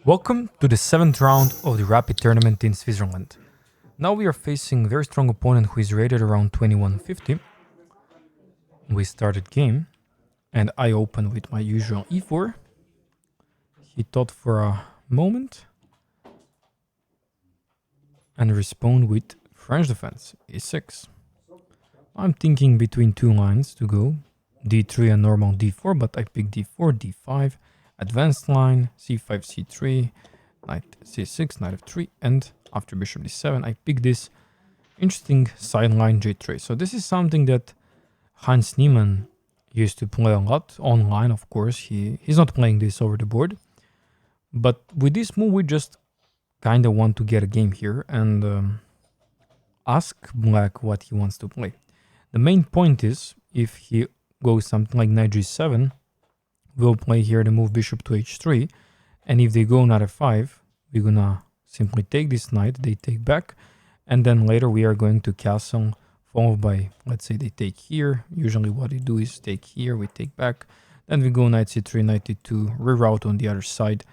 Welcome to the 7th round of the Rapid Tournament in Switzerland. Now we are facing a very strong opponent who is rated around 2150. We started game and I opened with my usual e4. He thought for a moment and respond with French defense, e6. I'm thinking between two lines to go, d3 and normal d4, but I pick d4, d5, advanced line, c5, c3, knight c6, knight f3, and after bishop d7, I pick this interesting sideline j3. So this is something that Hans Niemann used to play a lot online, of course. He's not playing this over the board. But with this move, we just kind of want to get a game here and ask black what he wants to play. The main point is, if he goes something like knight g7, we'll play here the move bishop to h3, and if they go knight f5, we're gonna simply take this knight, they take back, and then later we are going to castle, followed by, let's say they take here. Usually what they do is take here, we take back, then we go knight c3, knight e2, reroute on the other side,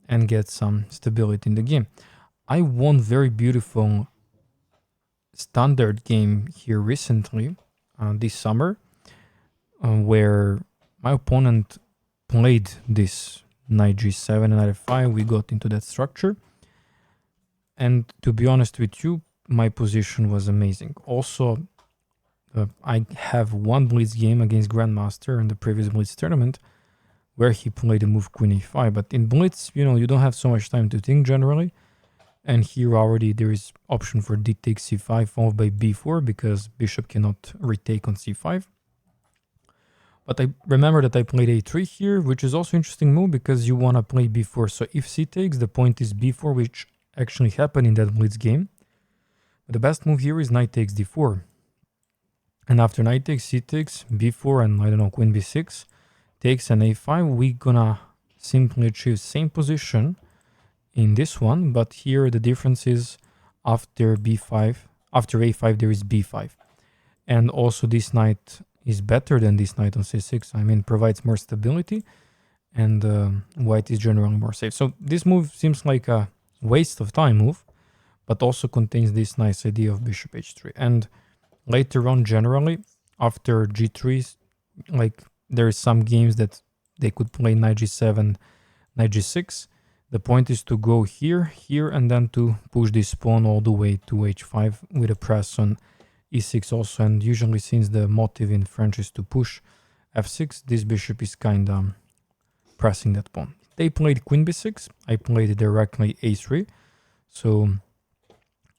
and get some stability in the game. I won very beautiful standard game here recently, this summer, where my opponent played this knight g7 and knight f5. We got into that structure, and to be honest with you, my position was amazing. Also, I have one blitz game against Grandmaster in the previous blitz tournament where he played the move queen e5, but in blitz, you don't have so much time to think generally, and here already there is option for d takes c5 followed by b4 because bishop cannot retake on c5. But I remember that I played a3 here, which is also interesting move because you want to play b4. So if c takes, the point is b4, which actually happened in that blitz game. But the best move here is knight takes d4. And after knight takes, c takes, b4, and I don't know, queen b6, takes an a5, we gonna simply achieve same position in this one. But here the difference is after b5, after a5, there is b5. And also this knight is better than this knight on c6. I mean, provides more stability, and white is generally more safe. So this move seems like a waste of time move, but also contains this nice idea of bishop h3. And later on, generally, after g3, like there is some games that they could play knight g7, knight g6. The point is to go here, here, and then to push this pawn all the way to h5 with a press on e6 also. And usually, since the motive in French is to push f6, this bishop is kind of pressing that pawn. They played queen b6, I played directly a3. So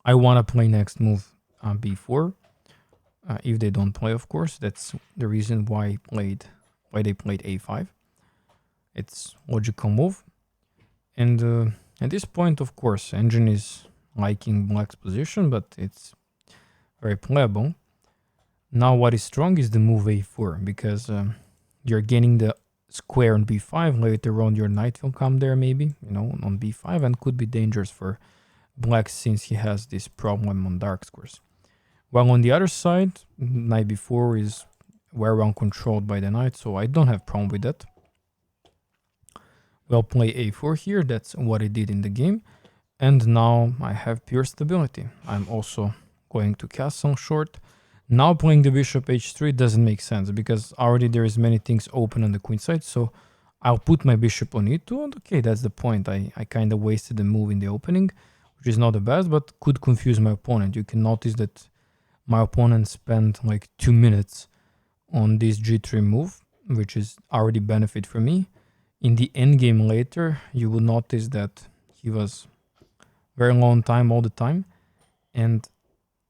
I want to play next move b4. If they don't play, of course, that's the reason why they played a5. It's logical move. And at this point, of course, engine is liking black's position, but it's very playable. Now what is strong is the move a4, because you're gaining the square on b5. Later on your knight will come there maybe, on b5, and could be dangerous for black since he has this problem on dark squares. While on the other side, knight b4 is very well controlled by the knight, so I don't have problem with that. We'll play a4 here, that's what I did in the game, and now I have pure stability. I'm also going to castle short. Now playing the bishop h3 doesn't make sense because already there is many things open on the queen side, so I'll put my bishop on e2, and okay, that's the point. I kind of wasted the move in the opening, which is not the best, but could confuse my opponent. You can notice that my opponent spent like 2 minutes on this g3 move, which is already benefit for me. In the endgame later, you will notice that he was very long time all the time, and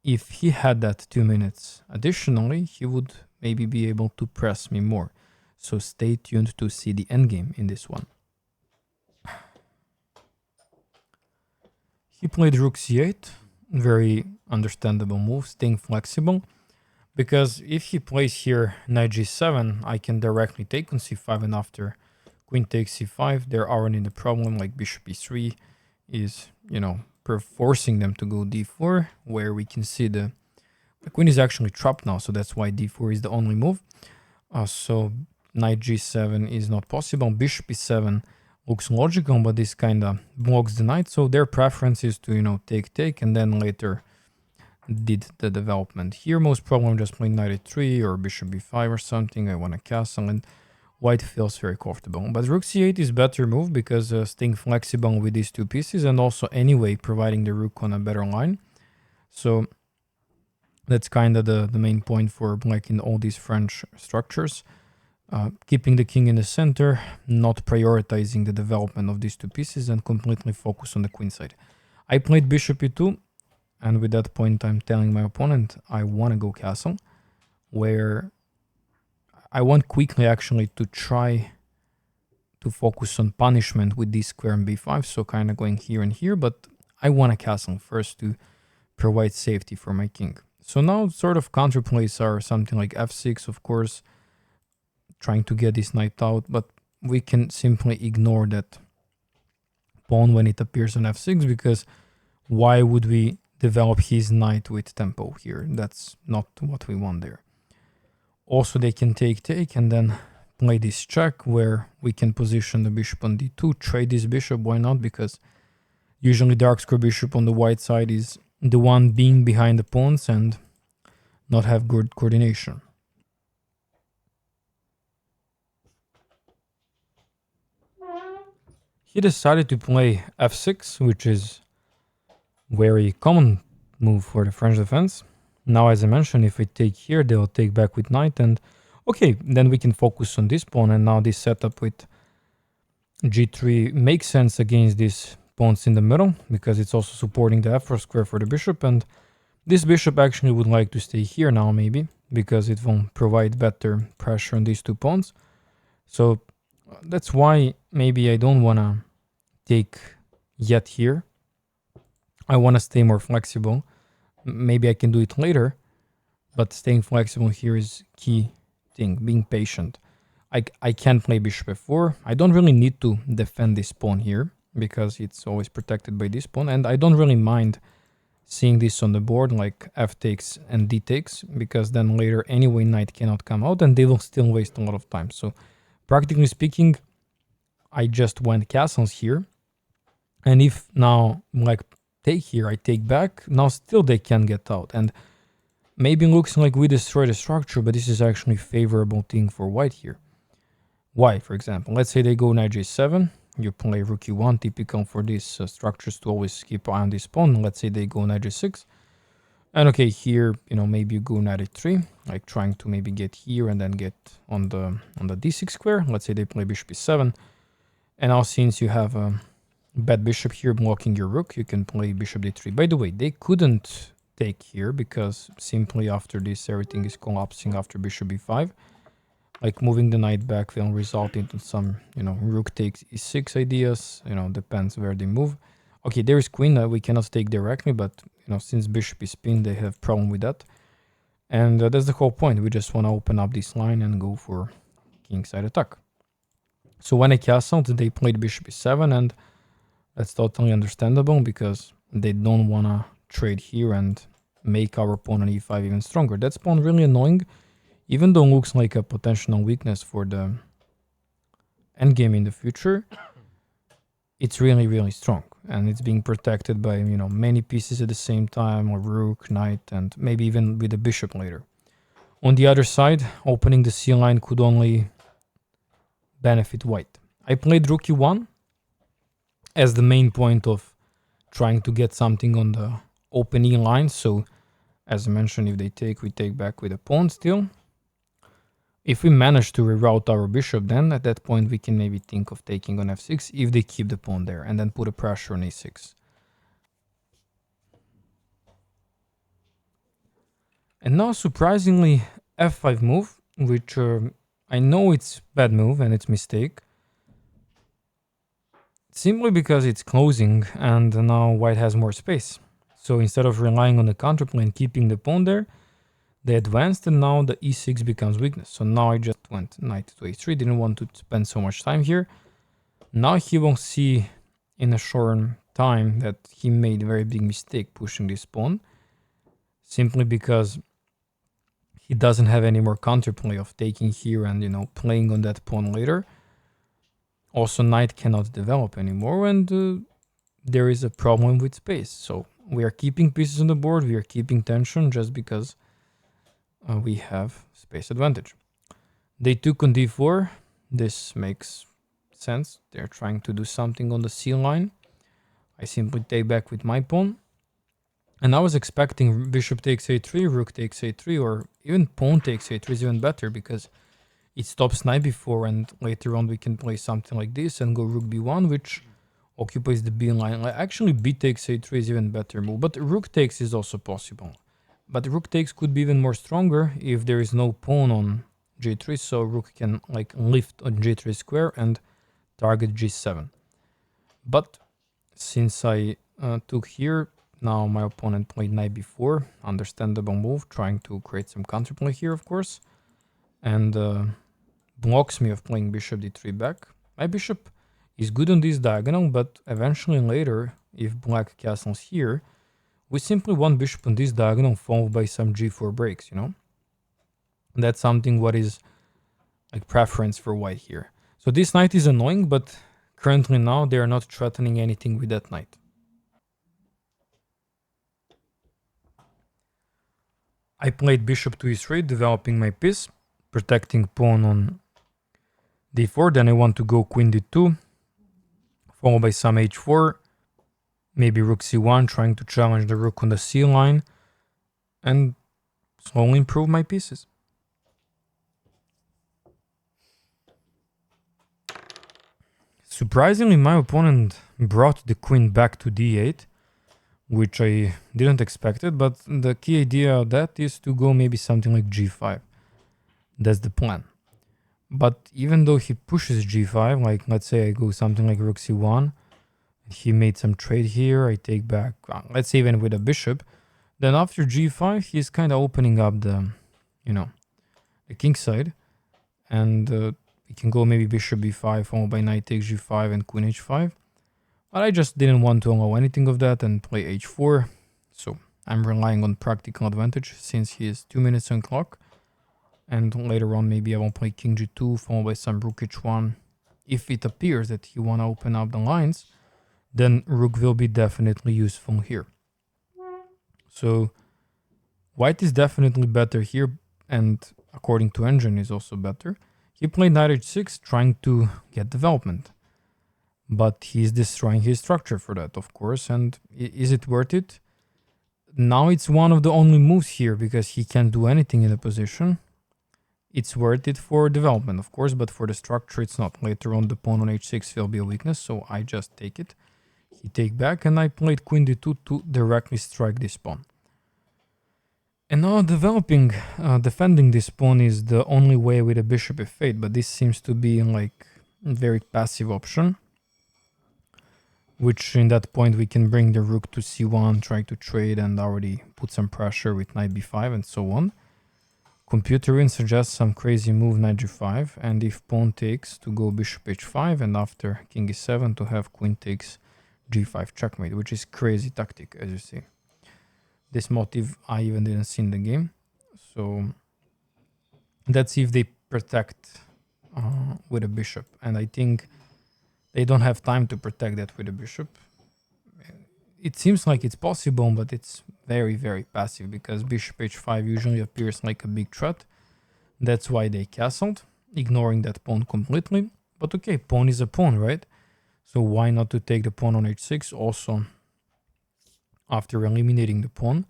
if he had that 2 minutes additionally, he would maybe be able to press me more. So stay tuned to see the endgame in this one. He played rook c8, very understandable move, staying flexible, because if he plays here knight g7, I can directly take on c5, and after queen takes c5, they're already in the problem, like bishop e3 is, forcing them to go d4, where we can see the queen is actually trapped now, so that's why d4 is the only move. So knight g7 is not possible. Bishop e7 looks logical, but this kind of blocks the knight. So their preference is to, take, and then later did the development. Here, most probably I'm just playing knight a3 or bishop b5 or something. I want a castle, and white feels very comfortable. But rook c8 is better move because staying flexible with these two pieces, and also anyway providing the rook on a better line. So that's kind of the main point for black in all these French structures. Keeping the king in the center, not prioritizing the development of these two pieces, and completely focus on the queen side. I played bishop e2, and with that point I'm telling my opponent I want to go castle, where I want quickly actually to try to focus on punishment with this square and b5, so kind of going here and here, but I want a castle first to provide safety for my king. So now sort of counterplays are something like f6, of course, trying to get this knight out, but we can simply ignore that pawn when it appears on f6, because why would we develop his knight with tempo here? That's not what we want there. Also, they can take, and then play this check where we can position the bishop on d2, trade this bishop, why not? Because usually dark square bishop on the white side is the one being behind the pawns and not have good coordination. He decided to play f6, which is very common move for the French defense. Now, as I mentioned, if we take here, they'll take back with knight, and okay, then we can focus on this pawn, and now this setup with g3 makes sense against these pawns in the middle, because it's also supporting the f4 square for the bishop, and this bishop actually would like to stay here now, maybe, because it will provide better pressure on these two pawns. So that's why maybe I don't want to take yet here. I want to stay more flexible. Maybe I can do it later, but staying flexible here is key thing, being patient. I can play bishop f4. I don't really need to defend this pawn here because it's always protected by this pawn, and I don't really mind seeing this on the board like f takes and d takes, because then later anyway knight cannot come out and they will still waste a lot of time. So practically speaking, I just went castles here, and if now like take here, I take back, now still they can get out, and maybe looks like we destroy the structure, but this is actually favorable thing for white here. Why, for example, let's say they go knight j7, you play rook e1, typical for these structures to always keep eye on this pawn. Let's say they go knight j6, and okay, here, maybe you go knight a3, like trying to maybe get here and then get on the d6 square. Let's say they play bishop e7, and now since you have a bad bishop here blocking your rook, you can play bishop d3. By the way, they couldn't take here because simply after this everything is collapsing after bishop b5. Like moving the knight back will result into some, rook takes e6 ideas, depends where they move. Okay, there is queen that we cannot take directly, but, since bishop is pinned, they have problem with that. And that's the whole point. We just want to open up this line and go for kingside attack. So when I castled, they played bishop e7, and that's totally understandable because they don't want to trade here and make our pawn on e5 even stronger. That's pawn really annoying, even though it looks like a potential weakness for the endgame in the future. It's really, really strong, and it's being protected by, many pieces at the same time, or rook, knight, and maybe even with the bishop later. On the other side, opening the c line could only benefit white. I played rook e1 as the main point of trying to get something on the open e line. So, as I mentioned, if they take, we take back with a pawn still. If we manage to reroute our bishop, then at that point we can maybe think of taking on f6 if they keep the pawn there, and then put a pressure on e6. And now surprisingly f5 move, which I know it's bad move and it's mistake, simply because it's closing and now white has more space. So instead of relying on the counterplay and keeping the pawn there, they advanced, and now the e6 becomes weakness. So now I just went knight to a3, didn't want to spend so much time here. Now he will see in a short time that he made a very big mistake pushing this pawn, simply because he doesn't have any more counterplay of taking here and, playing on that pawn later. Also, knight cannot develop anymore, and there is a problem with space. So we are keeping pieces on the board, we are keeping tension just because we have space advantage. They took on d4. This makes sense. They're trying to do something on the c line. I simply take back with my pawn. And I was expecting bishop takes a3, rook takes a3, or even pawn takes a3 is even better because it stops knight b4, and later on we can play something like this and go rook b1, which occupies the b line. Actually, b takes a3 is even better move, but rook takes is also possible. But rook takes could be even more stronger if there is no pawn on g3, so rook can like lift on g3 square and target g7. But since I took here, now my opponent played knight b4, understandable move, trying to create some counterplay here, of course, and blocks me of playing bishop d3 back. My bishop is good on this diagonal, but eventually later, if black castles here, we simply want bishop on this diagonal followed by some g4 breaks, you know? That's something what is like preference for white here. So this knight is annoying, but currently now they are not threatening anything with that knight. I played bishop to e3, developing my piece, protecting pawn on d4. Then I want to go queen d2, followed by some h4, maybe rook c1, trying to challenge the rook on the c line, and slowly improve my pieces. Surprisingly, my opponent brought the queen back to d8, which I didn't expect it, but the key idea of that is to go maybe something like g5. That's the plan. But even though he pushes g5, like let's say I go something like rook c1, he made some trade here, I take back, let's say even with a bishop, then after g5, he's kind of opening up the, you know, the king side, and we can go maybe bishop b5 followed by knight takes g5 and queen h5. But I just didn't want to allow anything of that and play h4, so I'm relying on practical advantage since he is 2 minutes on clock. And later on maybe I will play king g2 followed by some rook h1. If it appears that he want to open up the lines, then rook will be definitely useful here. So white is definitely better here, and according to engine is also better. He played knight h6 trying to get development, but he's destroying his structure for that, of course. And is it worth it? Now it's one of the only moves here because he can't do anything in the position. It's worth it for development, of course, but for the structure it's not. Later on the pawn on h6 will be a weakness, so I just take it. He take back, and I played queen d2 to directly strike this pawn. And now defending this pawn is the only way with a bishop f8, but this seems to be like a very passive option, which in that point we can bring the rook to c1, try to trade and already put some pressure with knight b5 and so on. Computer win suggests some crazy move knight g5, and if pawn takes, to go bishop h5, and after king e7 to have queen takes g5 checkmate, which is crazy tactic, as you see. This motive I even didn't see in the game. So that's if they protect with a bishop, and I think they don't have time to protect that with a bishop. It seems like it's possible, but it's very, very passive because bishop h5 usually appears like a big threat. That's why they castled, ignoring that pawn completely. But okay, pawn is a pawn, right? So why not to take the pawn on h6? Also, after eliminating the pawn,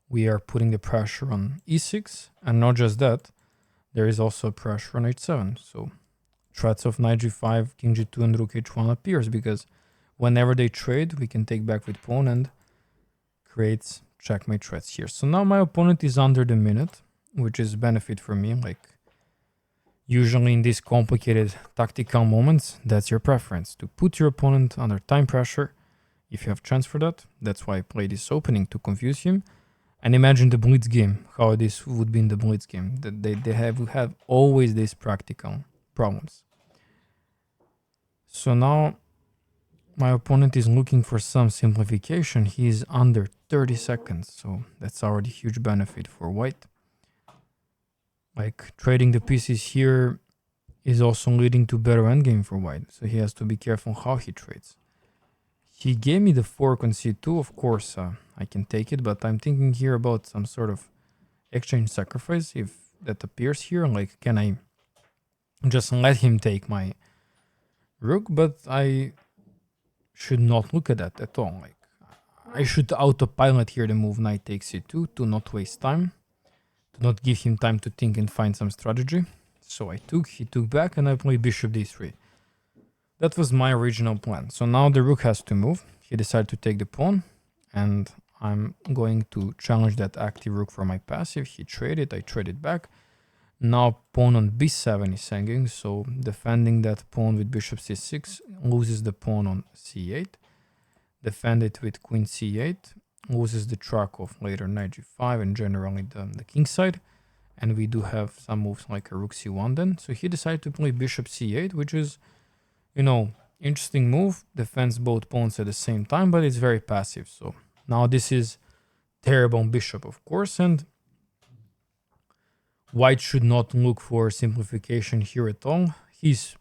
we are putting the pressure on e6, and not just that, there is also pressure on h7. So threats of knight g5, king g2, and rook h1 appears because whenever they trade, we can take back with pawn and creates checkmate threats here. So now my opponent is under the minute, which is benefit for me. Like usually in these complicated tactical moments, that's your preference, to put your opponent under time pressure if you have chance for that. That's why I play this opening, to confuse him. And imagine the blitz game, how this would be in the blitz game. That they have always these practical problems. So now my opponent is looking for some simplification. He is under 30 seconds, so that's already huge benefit for white. Like trading the pieces here is also leading to better endgame for white, so he has to be careful how he trades. He gave me the fork on c2, of course I can take it, but I'm thinking here about some sort of exchange sacrifice if that appears here. Like, can I just let him take my rook? But I should not look at that at all. Like, I should autopilot here the move knight takes c2 to not waste time, to not give him time to think and find some strategy. So he took back, and I played bishop d3. That was my original plan. So now the rook has to move. He decided to take the pawn, and I'm going to challenge that active rook for my passive. He traded, I traded back. Now pawn on b7 is hanging, so defending that pawn with bishop c6 loses the pawn on c8. Defend it with queen c8, loses the track of later knight g5 and generally the king side. And we do have some moves like a rook c1 then. So he decided to play bishop c8, which is, interesting move. Defends both pawns at the same time, but it's very passive. So now this is terrible on bishop, of course, and white should not look for simplification here at all. His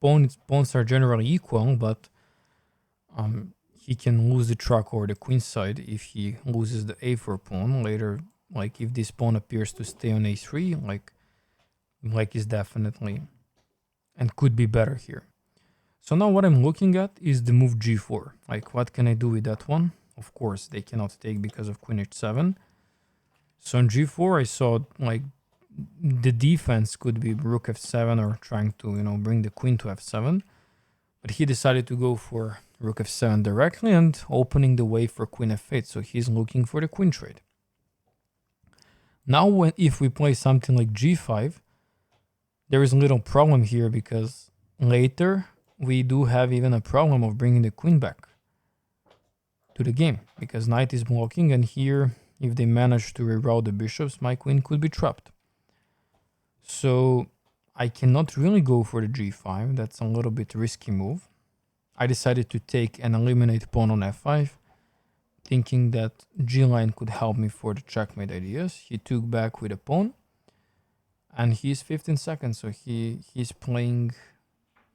pawns are generally equal, but he can lose the track over the queen side if he loses the a4 pawn later. Like, if this pawn appears to stay on a3, like black is definitely and could be better here. So now what I'm looking at is the move g4. Like, what can I do with that one? Of course, they cannot take because of queen h7. So on g4, I saw like the defense could be rook f7 or trying to, bring the queen to f7. But he decided to go for rook f7 directly and opening the way for queen f8. So he's looking for the queen trade. Now, if we play something like g5, there is a little problem here because later we do have even a problem of bringing the queen back to the game because knight is blocking, and here, if they manage to reroute the bishops, my queen could be trapped. So I cannot really go for the g5. That's a little bit risky move. I decided to take and eliminate pawn on f5, thinking that g-line could help me for the checkmate ideas. He took back with a pawn, and he's 15 seconds, so he's playing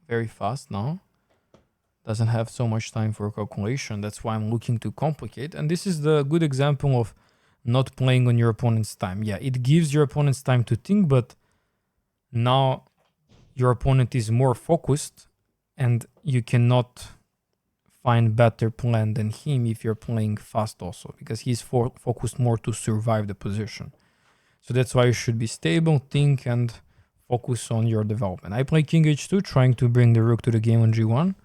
very fast now. Doesn't have so much time for calculation. That's why I'm looking to complicate. And this is the good example of not playing on your opponent's time. Yeah, it gives your opponent's time to think, but now your opponent is more focused, and you cannot find better plan than him if you're playing fast also, because he's focused more to survive the position. So that's why you should be stable, think, and focus on your development. I play king h2, trying to bring the rook to the game on g1.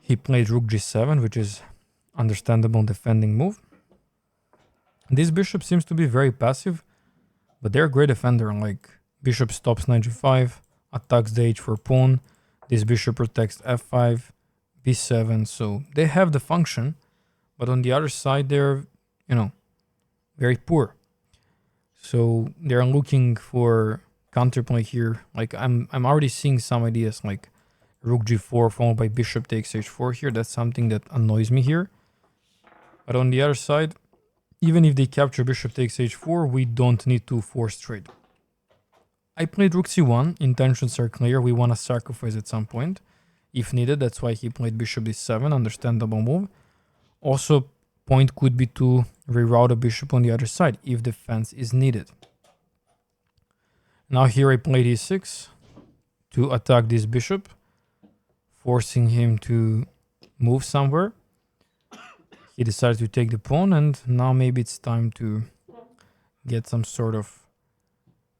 He played rook g7, which is understandable defending move. This bishop seems to be very passive, but they're a great defender. Like, bishop stops knight g5, attacks the h4 pawn. This bishop protects f5, b7, so they have the function, but on the other side they're, very poor. So they're looking for counterplay here. Like, I'm already seeing some ideas like rook g4 followed by bishop takes h4 here. That's something that annoys me here. But on the other side, even if they capture bishop takes h4, we don't need to force trade. I played rook c1. Intentions are clear. We want to sacrifice at some point if needed. That's why he played bishop d7. Understandable move. Also, point could be to reroute a bishop on the other side if defense is needed. Now here I played e6 to attack this bishop, forcing him to move somewhere. He decided to take the pawn, and now maybe it's time to get some sort of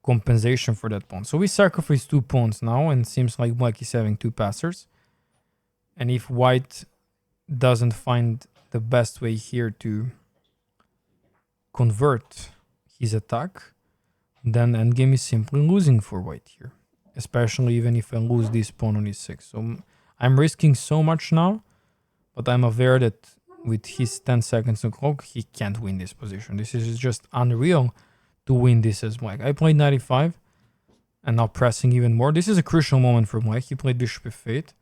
compensation for that pawn. So we sacrifice 2 pawns now, and seems like black is having 2 passers. And if white doesn't find the best way here to convert his attack, then endgame is simply losing for white here, especially even if I lose this pawn on e6. So I'm risking so much now, but I'm aware that with his 10 seconds on clock, he can't win this position. This is just unreal to win this as black. I played 95 and now pressing even more. This is a crucial moment for black. He played bishop f8.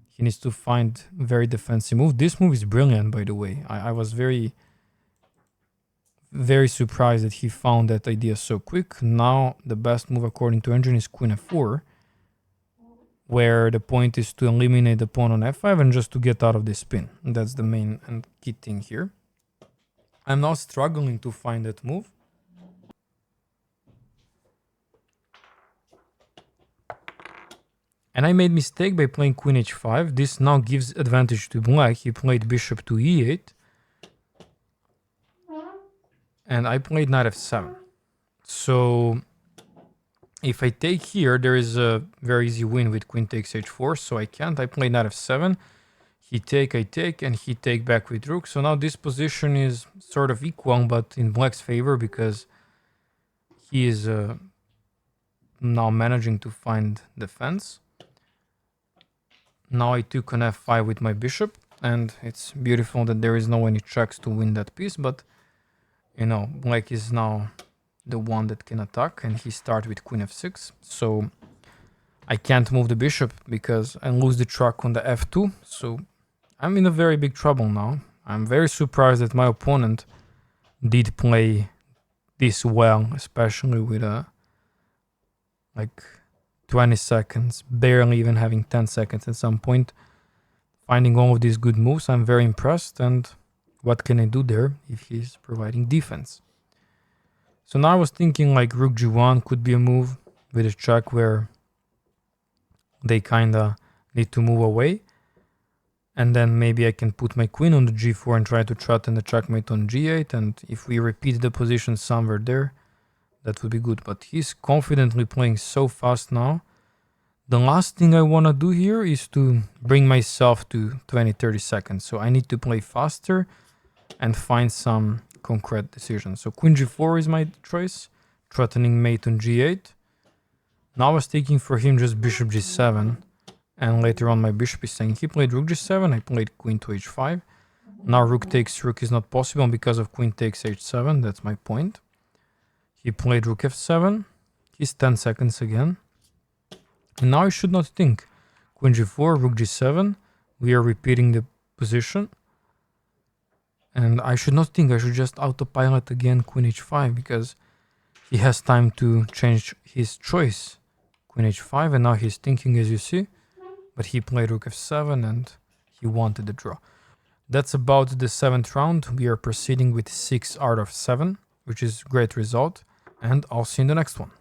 He needs to find a very defensive move. This move is brilliant, by the way. I was very, very surprised that he found that idea so quick. Now the best move according to engine is queen f4. where the point is to eliminate the pawn on f5 and just to get out of this spin. That's the main and key thing here. I'm now struggling to find that move. And I made mistake by playing queen h5. This now gives advantage to black. He played bishop to e8. And I played knight f7. So if I take here, there is a very easy win with queen takes h4. So I can't. I play knight f7. He take, I take, and he take back with rook. So now this position is sort of equal, but in black's favor because he is now managing to find defense. Now I took on f5 with my bishop, and it's beautiful that there is no any checks to win that piece, but you know, black is now the one that can attack, and he starts with queen f6, so I can't move the bishop because I lose the track on the f2, so I'm in a very big trouble now. I'm very surprised that my opponent did play this well, especially with like 20 seconds, barely even having 10 seconds at some point. Finding all of these good moves, I'm very impressed, and what can I do there if he's providing defense? So now I was thinking like rook g1 could be a move with a check where they kinda need to move away. And then maybe I can put my queen on the g4 and try to threaten the checkmate on g8. And if we repeat the position somewhere there, that would be good. But he's confidently playing so fast now. The last thing I want to do here is to bring myself to 20-30 seconds. So I need to play faster and find some concrete decisions. So queen g4 is my choice, threatening mate on g8. Now I was taking for him just bishop g7. And later on my bishop is saying he played rook g7, I played queen to h5. Now rook takes rook is not possible because of queen takes h7, that's my point. He played rook f7, he's 10 seconds again. And now I should not think. Queen g4, rook g7, we are repeating the position. And I should not think, I should just autopilot again queen h5 because he has time to change his choice. Queen h5, and now he's thinking, as you see. But he played rook f7 and he wanted the draw. That's about the 7th round. We are proceeding with 6 out of 7, which is a great result. And I'll see you in the next one.